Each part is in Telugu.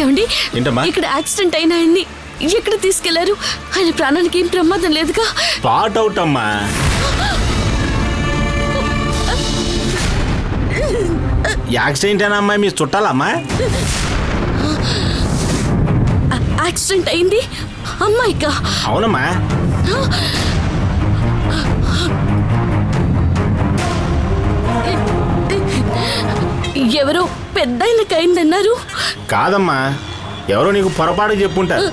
ఏమండి, ఇక్కడ యాక్సిడెంట్ అయిన ఆయన్ని ఎక్కడ తీసుకెళ్లారు? ఆయన ప్రాణానికి ఏం ప్రమాదం లేదుగా? స్పాట్ అవుట్ అమ్మా. యాక్సిడెంట్ అయినా అమ్మాయి మీ చుట్టాలమ్మా? యాక్సిడెంట్ అయింది అమ్మాయికా? అవునమ్మా. ఎవరో పెద్ద అయిందన్నారు. కాదమ్మా, ఎవరో నీకు పొరపాటు చెప్పుంటారు.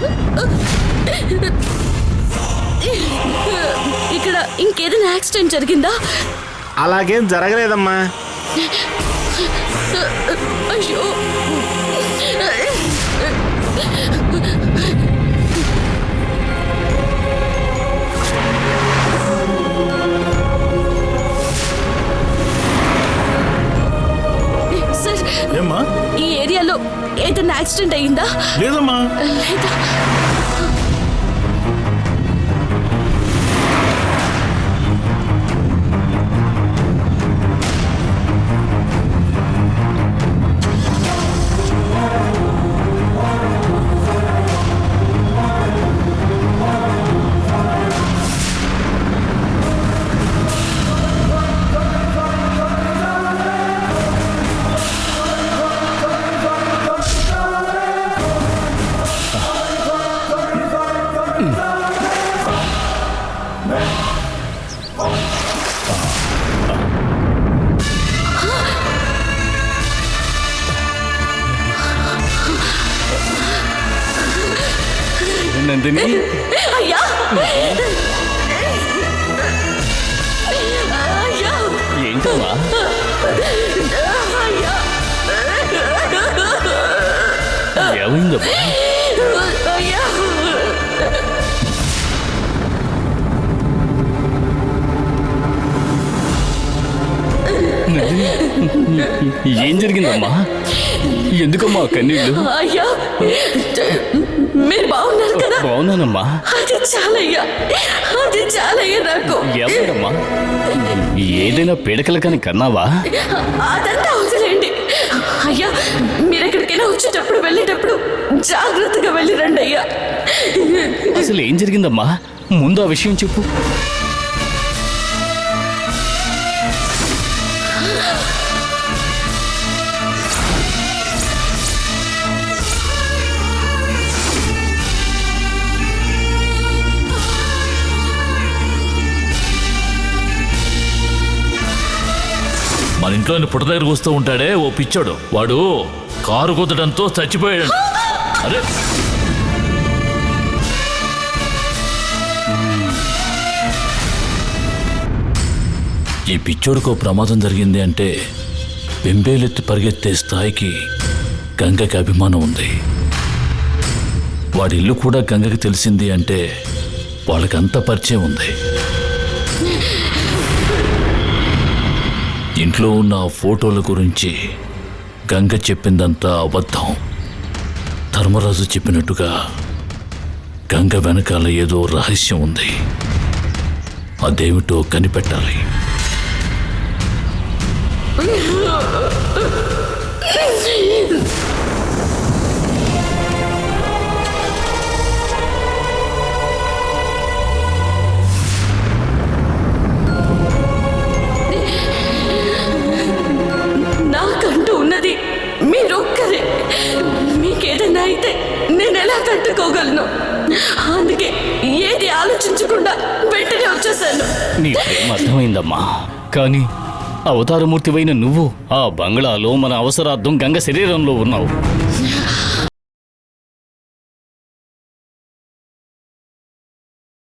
ఇక్కడ ఇంకేదైనా యాక్సిడెంట్ జరిగిందా? అలాగేం జరగలేదమ్మా. అయ్యో, ఈ ఏరియాలో ఏదైనా యాక్సిడెంట్ అయిందా? లేదమ్మా. లేదా? నందిని, అయ్యా, ఏంటమ్మా? ఏమైందమ్మా? ఏం జరిగిందమ్మా? ఎందుకమ్మా కన్నీళ్ళు? అయ్యా, మీరు బాగున్నారు కదా? బాగున్నానమ్మా. అది చాలయ్యా నాకు. ఏమైందమ్మా? ఏదైనా పీడకల కానీ కన్నావా? అదంతా అవసరండి అయ్యా. మీరు ఎక్కడికైనా వచ్చేటప్పుడు వెళ్ళేటప్పుడు జాగ్రత్తగా వెళ్ళి రండి అయ్యా. అసలు ఏం జరిగిందమ్మా? ముందు ఆ విషయం చెప్పు. మన ఇంట్లో పుట్ట దగ్గరకు వస్తూ ఉంటాడే ఓ పిచ్చోడు, వాడు కారు కుదడంతో చచ్చిపోయాడు. అరే, ఈ పిచ్చోడికో ప్రమాదం జరిగింది అంటే బెంబేలెత్తి పరిగెత్తే స్థాయికి గంగకి అభిమానం ఉంది. వాడి ఇల్లు కూడా గంగకి తెలిసింది అంటే వాళ్ళకంత పరిచయం ఉంది. ఇంట్లో ఉన్న ఫోటోల గురించి గంగ చెప్పిందంతా అబద్ధం. ధర్మరాజు చెప్పినట్టుగా గంగ వెనకాల ఏదో రహస్యం ఉంది. అదేమిటో కనిపెట్టాలి. నాకంటూ ఉన్నది మీరొక్కరే. మీకేదైనా అయితే నేను ఎలా తట్టుకోగలను? అందుకే ఏది ఆలోచించకుండా వెంటనే వచ్చేసాను. నీ ప్రేమ అర్థమైందమ్మా, కానీ అవతారమూర్తివైన నువ్వు ఆ బంగ్లాలో మన అవసరార్థం గంగ శరీరంలో ఉన్నావు.